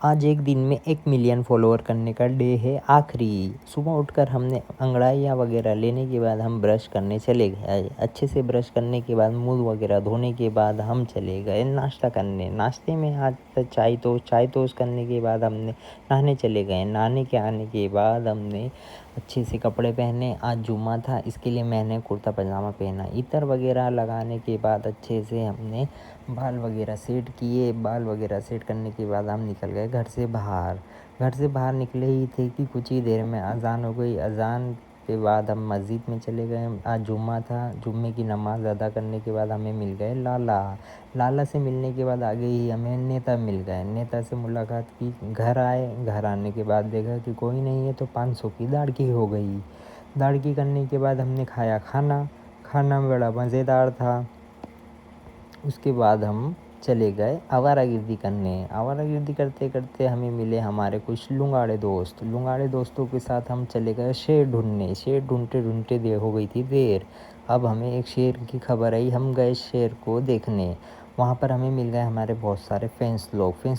आज एक दिन में 1 मिलियन फॉलोवर करने का डे है आखिरी। सुबह उठकर हमने अंगड़ाइयाँ वगैरह लेने के बाद हम ब्रश करने चले गए। अच्छे से ब्रश करने के बाद मुँह वगैरह धोने के बाद हम चले गए नाश्ता करने। नाश्ते में आज तक चाय तोस्ट करने के बाद हमने नहाने चले गए। नहाने के आने के बाद हमने अच्छे से कपड़े पहने। आज जुम्मा था, इसके लिए मैंने कुर्ता पजामा पहना। इत्र वगैरह लगाने के बाद अच्छे से हमने बाल वगैरह सेट किए। बाल वगैरह सेट करने के बाद हम निकल गए घर से बाहर निकले ही थे कि कुछ ही देर में अज़ान हो गई। अज़ान के बाद हम मस्जिद में चले गए। आज जुम्मा था, जुम्मे की नमाज़ अदा करने के बाद हमें मिल गए लाला से मिलने के बाद आगे ही हमें नेता मिल गए। नेता से मुलाकात की, घर आए। घर आने के बाद देखा कि कोई नहीं है तो 500 की दाड़की हो गई। दाड़की करने के बाद हमने खाया खाना बड़ा मज़ेदार था। उसके बाद हम चले गए आवारागर्दी करने। आवारागर्दी करते करते हमें मिले हमारे कुछ लुंगाड़े दोस्तों के साथ हम चले गए शेर ढूंढने। शेर ढूंढते ढूंढते देर हो गई थी देर। अब हमें एक शेर की खबर आई, हम गए शेर को देखने। वहाँ पर हमें मिल गए हमारे बहुत सारे फ्रेंड्स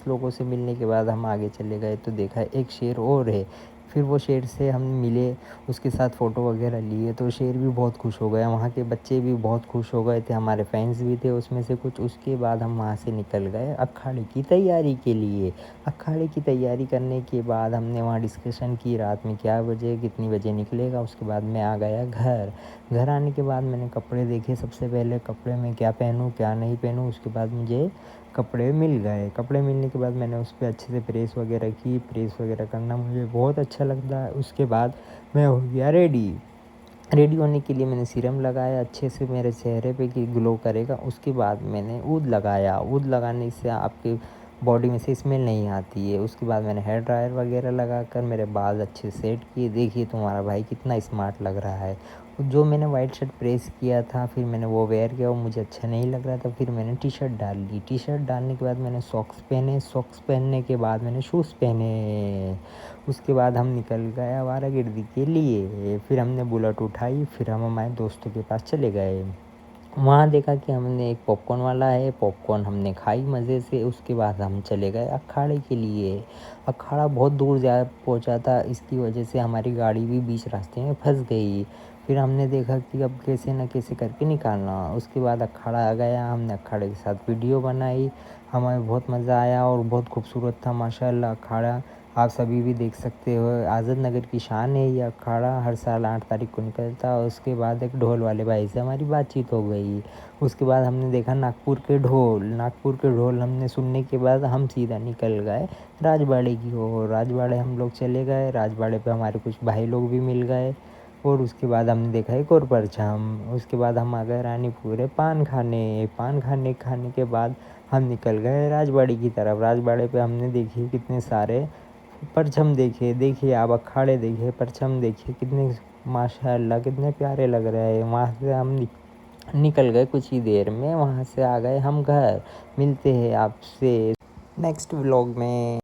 लोगों से मिलने के बाद हम आगे चले गए तो देखा एक शेर और है। फिर वो शेर से हम मिले, उसके साथ फ़ोटो वगैरह लिए तो शेर भी बहुत खुश हो गया। वहाँ के बच्चे भी बहुत खुश हो गए थे, हमारे फ्रेंड्स भी थे उसमें से कुछ। उसके बाद हम वहाँ से निकल गए अखाड़े की तैयारी के लिए। अखाड़े की तैयारी करने के बाद हमने वहाँ डिस्कशन की रात में क्या बजे कितनी बजे निकलेगा। उसके बाद मैं आ गया घर आने के बाद मैंने कपड़े देखे। सबसे पहले कपड़े में क्या पहनूँ क्या नहीं पहनूँ। उसके बाद मुझे कपड़े मिल गए। कपड़े मिलने के बाद मैंने उस पर अच्छे से प्रेस वगैरह की। प्रेस वगैरह करना मुझे बहुत अच्छा लगता है। उसके बाद मैं हो गया रेडी होने के लिए मैंने सीरम लगाया अच्छे से मेरे चेहरे पे कि ग्लो करेगा। उसके बाद मैंने ऊद लगाने से आपके बॉडी में से स्मेल नहीं आती है। उसके बाद मैंने हेयर ड्रायर वगैरह लगाकर मेरे बाल अच्छे से सेट किए। देखिए तुम्हारा भाई कितना स्मार्ट लग रहा है। जो मैंने वाइट शर्ट प्रेस किया था फिर मैंने वो वेयर किया, वो मुझे अच्छा नहीं लग रहा था। फिर मैंने टी शर्ट डाल ली। टी शर्ट डालने के बाद मैंने सॉक्स पहनने के बाद मैंने शूज़ पहने। उसके बाद हम निकल गए आवारागर्दी के लिए। फिर हमने बुलेट उठाई, फिर हम हमारे दोस्तों के पास चले गए। वहाँ देखा कि हमने एक पॉपकॉर्न वाला है, पॉपकॉर्न हमने खाई मज़े से। उसके बाद हम चले गए अखाड़े के लिए। अखाड़ा बहुत दूर जा पहुँचा था, इसकी वजह से हमारी गाड़ी भी बीच रास्ते में फंस गई। फिर हमने देखा कि अब कैसे न कैसे करके निकालना। उसके बाद अखाड़ा आ गया, हमने अखाड़े के साथ वीडियो बनाई। हमें बहुत मज़ा आया और बहुत खूबसूरत था माशाल्लाह अखाड़ा। आप सभी भी देख सकते हो, आज़ाद नगर की शान है ये अखाड़ा। हर साल 8 तारीख को निकलता है। उसके बाद एक ढोल वाले भाई से हमारी बातचीत हो गई। उसके बाद हमने देखा नागपुर के ढोल हमने सुनने के बाद हम सीधा निकल गए राजवाड़े की ओर। राजवाड़े हम लोग चले गए। राजवाड़े पे हमारे कुछ भाई लोग भी मिल गए। और उसके बाद हमने देखा एक और परचम। उसके बाद हम आ गए रानीपुर पान खाने के बाद हम निकल गए राजवाड़ी की तरफ। राजवाड़े पे हमने देखे कितने सारे परचम देखे। देखिए आप अखाड़े देखिए, परचम देखिए कितने माशाल्लाह कितने प्यारे लग रहे हैं। वहाँ से हम निकल गए कुछ ही देर में। वहाँ से आ गए हम घर। मिलते हैं आपसे नेक्स्ट व्लॉग में।